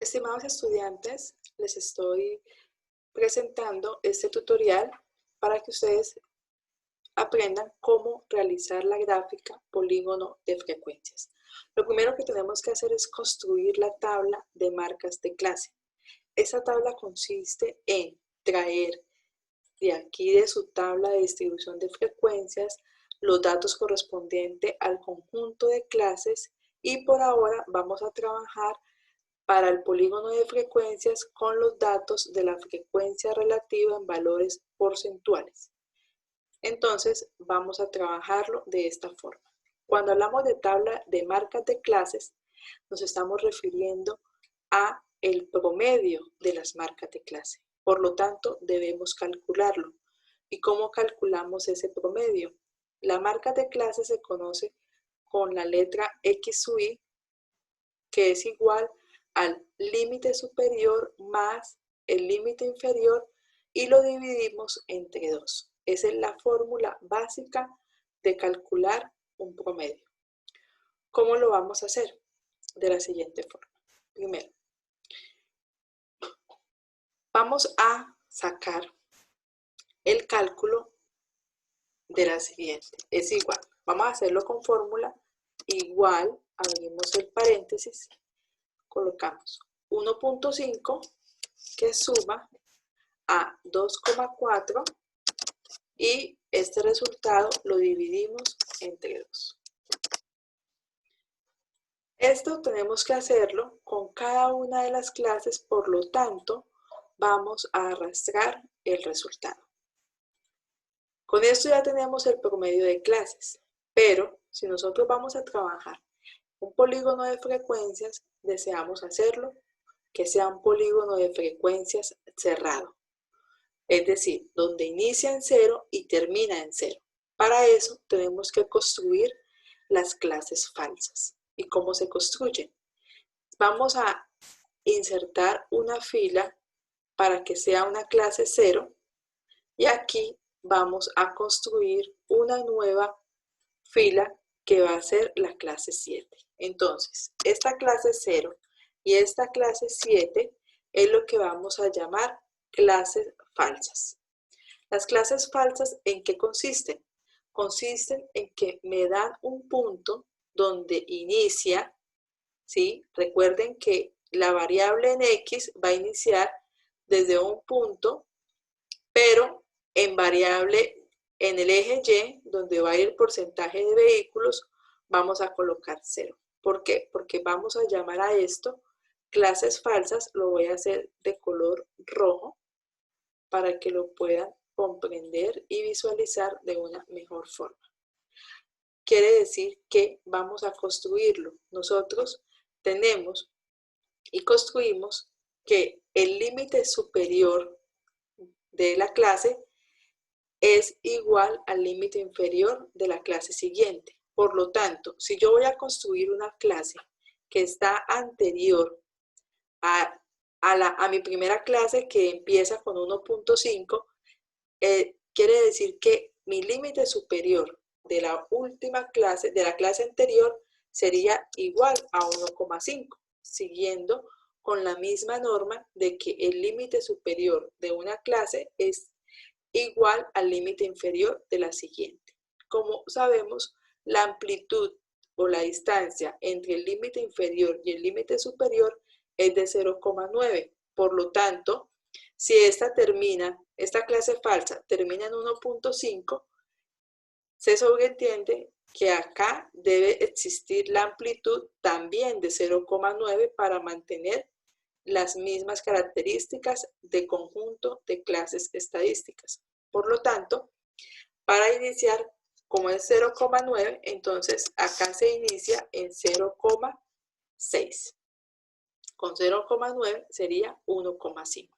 Estimados estudiantes, les estoy presentando este tutorial para que ustedes aprendan cómo realizar la gráfica polígono de frecuencias. Lo primero que tenemos que hacer es construir la tabla de marcas de clase. Esta tabla consiste en traer de aquí de su tabla de distribución de frecuencias los datos correspondientes al conjunto de clases y por ahora vamos a trabajar para el polígono de frecuencias con los datos de la frecuencia relativa en valores porcentuales. Entonces vamos a trabajarlo de esta forma. Cuando hablamos de tabla de marcas de clases, nos estamos refiriendo a el promedio de las marcas de clase. Por lo tanto, debemos calcularlo. ¿Y cómo calculamos ese promedio? La marca de clase se conoce con la letra X sub I, que es igual al límite superior más el límite inferior y lo dividimos entre 2. Esa es la fórmula básica de calcular un promedio. ¿Cómo lo vamos a hacer? De la siguiente forma. Primero, vamos a sacar el cálculo de la siguiente. Es igual. Vamos a hacerlo con fórmula igual, abrimos el paréntesis, colocamos 1.5 que suma a 2,4 y este resultado lo dividimos entre 2. Esto tenemos que hacerlo con cada una de las clases, por lo tanto vamos a arrastrar el resultado. Con esto ya tenemos el promedio de clases, pero si nosotros vamos a trabajar un polígono de frecuencias, deseamos hacerlo que sea un polígono de frecuencias cerrado. Es decir, donde inicia en 0 y termina en 0. Para eso tenemos que construir las clases falsas. ¿Y cómo se construyen? Vamos a insertar una fila para que sea una clase 0 y aquí vamos a construir una nueva fila que va a ser la clase 7. Entonces, esta clase 0 y esta clase 7 es lo que vamos a llamar clases falsas. Las clases falsas, ¿en qué consisten? Consisten en que me dan un punto donde inicia, ¿sí? Recuerden que la variable en X va a iniciar desde un punto, pero en variable, en el eje Y, donde va a ir el porcentaje de vehículos, vamos a colocar 0. ¿Por qué? Porque vamos a llamar a esto clases falsas, lo voy a hacer de color rojo, para que lo puedan comprender y visualizar de una mejor forma. Quiere decir que vamos a construirlo. Nosotros tenemos y construimos que el límite superior de la clase es igual al límite inferior de la clase siguiente. Por lo tanto, si yo voy a construir una clase que está anterior a mi primera clase que empieza con 1.5, quiere decir que mi límite superior de la última clase, de la clase anterior, sería igual a 1,5, siguiendo con la misma norma de que el límite superior de una clase es igual al límite inferior de la siguiente. Como sabemos, la amplitud o la distancia entre el límite inferior y el límite superior es de 0,9. Por lo tanto, si esta clase falsa termina en 1.5, se sobreentiende que acá debe existir la amplitud también de 0,9 para mantener las mismas características de conjunto de clases estadísticas. Por lo tanto, para iniciar, como es 0,9, entonces acá se inicia en 0,6. Con 0,9 sería 1,5.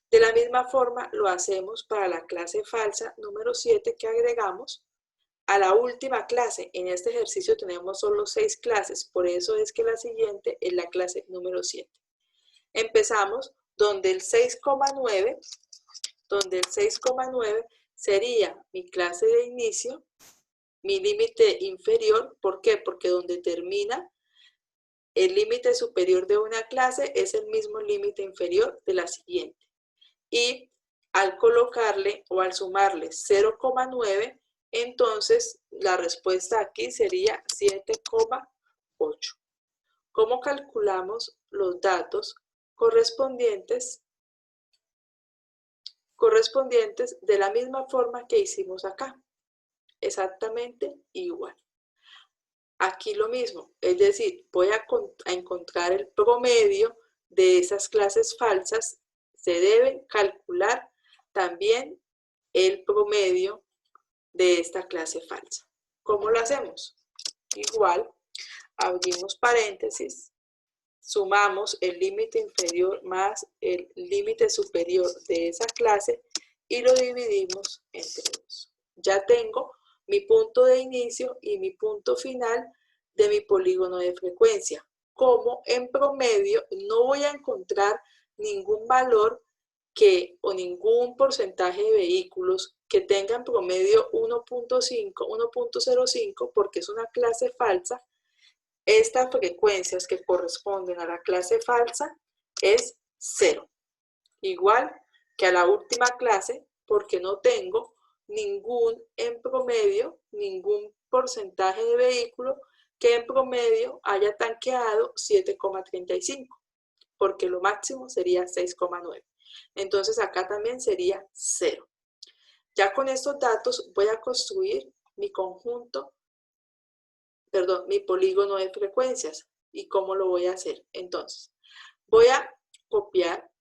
De la misma forma lo hacemos para la clase falsa número 7 que agregamos a la última clase. En este ejercicio tenemos solo 6 clases, por eso es que la siguiente es la clase número 7. Empezamos donde el 6,9 sería mi clase de inicio, mi límite inferior. ¿Por qué? Porque donde termina el límite superior de una clase es el mismo límite inferior de la siguiente. Y al colocarle o al sumarle 0,9, entonces la respuesta aquí sería 7,8. ¿Cómo calculamos los datos correspondientes de la misma forma que hicimos acá? Exactamente igual. Aquí lo mismo, es decir, voy a encontrar el promedio de esas clases falsas. Se debe calcular también el promedio de esta clase falsa. ¿Cómo lo hacemos? Igual, abrimos paréntesis, sumamos el límite inferior más el límite superior de esa clase y lo dividimos entre 2. Ya tengo mi punto de inicio y mi punto final de mi polígono de frecuencia. Como en promedio no voy a encontrar ningún valor o ningún porcentaje de vehículos que tengan promedio 1.5, 1.05, porque es una clase falsa, estas frecuencias que corresponden a la clase falsa es 0. Igual que a la última clase, porque no tengo en promedio, ningún porcentaje de vehículo que en promedio haya tanqueado 7,35, porque lo máximo sería 6,9. Entonces acá también sería 0. Ya con estos datos voy a construir mi mi polígono de frecuencias. ¿Y cómo lo voy a hacer? Entonces, voy a copiar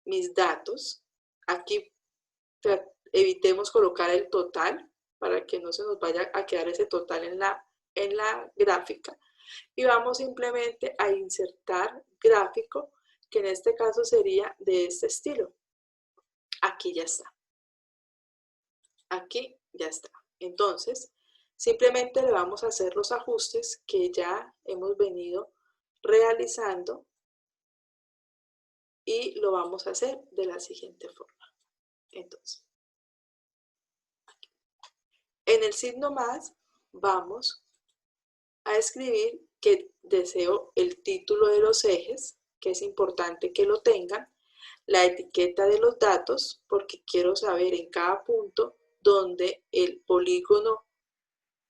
mis datos. Aquí evitemos colocar el total para que no se nos vaya a quedar ese total en la gráfica. Y vamos simplemente a insertar gráfico, que en este caso sería de este estilo. Aquí ya está. Aquí ya está. Entonces, simplemente le vamos a hacer los ajustes que ya hemos venido realizando y lo vamos a hacer de la siguiente forma. Entonces, aquí. En el signo más vamos a escribir que deseo el título de los ejes, que es importante que lo tengan, la etiqueta de los datos, porque quiero saber en cada punto donde el polígono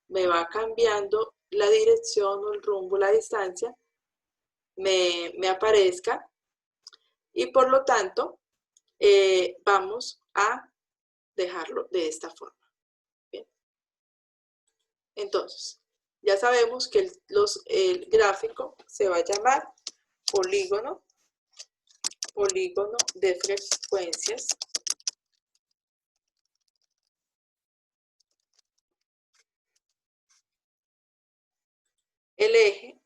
me va cambiando la dirección o el rumbo, la distancia, me aparezca, y por lo tanto vamos a dejarlo de esta forma. Bien. Entonces, ya sabemos que el gráfico se va a llamar polígono de frecuencias. El eje,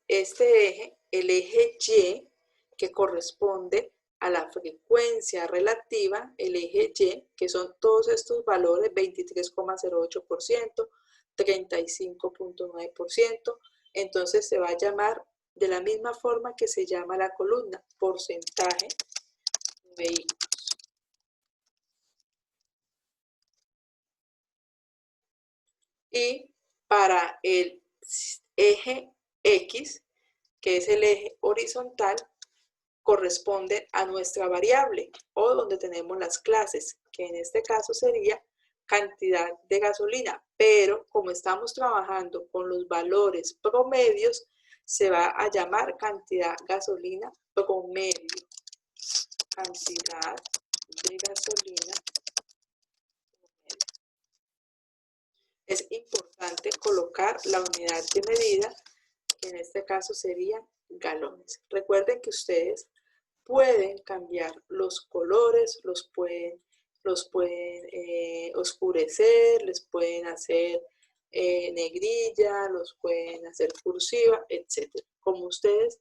el eje Y, que corresponde a la frecuencia relativa, el eje Y, que son todos estos valores, 23,08%, 35,9%, entonces se va a llamar de la misma forma que se llama la columna, porcentaje de vehículos. Y para el eje X, que es el eje horizontal, corresponde a nuestra variable o donde tenemos las clases, que en este caso sería cantidad de gasolina, pero como estamos trabajando con los valores promedios, se va a llamar cantidad gasolina promedio. Cantidad de gasolina promedio. Es importante colocar la unidad de medida, que en este caso serían galones. Recuerden que ustedes pueden cambiar los colores, los pueden oscurecer, les pueden hacer negrilla, los pueden hacer cursiva, etc. Como ustedes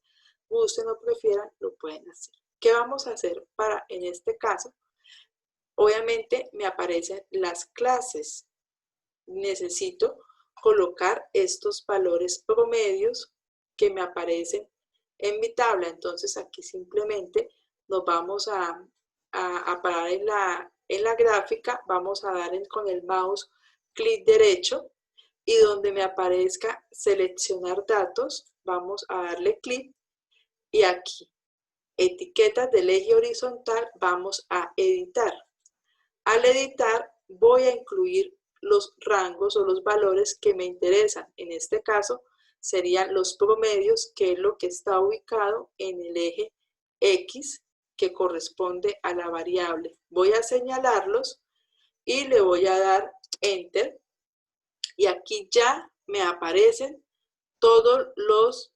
gusten o prefieran, lo pueden hacer. ¿Qué vamos a hacer en este caso? Obviamente me aparecen las clases. Necesito colocar estos valores promedios que me aparecen en mi tabla. Entonces aquí simplemente nos vamos a parar en la gráfica, vamos a dar con el mouse clic derecho y donde me aparezca seleccionar datos, vamos a darle clic y aquí, etiquetas del eje horizontal, vamos a editar. Al editar voy a incluir los rangos o los valores que me interesan. En este caso serían los promedios, que es lo que está ubicado en el eje X, que corresponde a la variable. Voy a señalarlos y le voy a dar Enter. Y aquí ya me aparecen todos los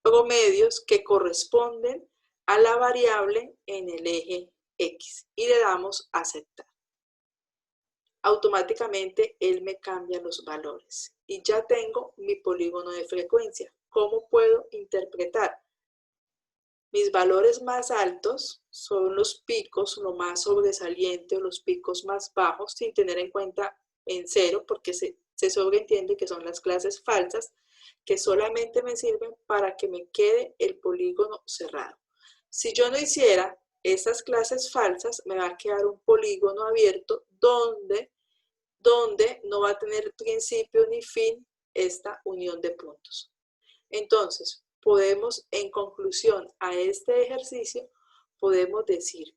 promedios que corresponden a la variable en el eje X. Y le damos Aceptar. Automáticamente él me cambia los valores y ya tengo mi polígono de frecuencia. ¿Cómo puedo interpretar? Mis valores más altos son los picos, lo más sobresaliente, o los picos más bajos, sin tener en cuenta en cero, porque se sobreentiende que son las clases falsas, que solamente me sirven para que me quede el polígono cerrado. Si yo no hiciera esas clases falsas, me va a quedar un polígono abierto donde no va a tener principio ni fin esta unión de puntos. Entonces, podemos, en conclusión a este ejercicio, podemos decir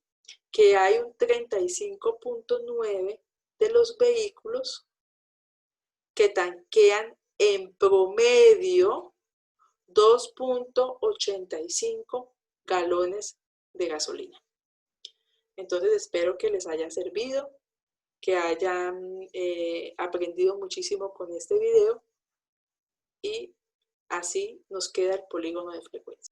que hay un 35.9 de los vehículos que tanquean en promedio 2.85 galones de gasolina. Entonces, espero que les haya servido, que hayan aprendido muchísimo con este video y así nos queda el polígono de frecuencia.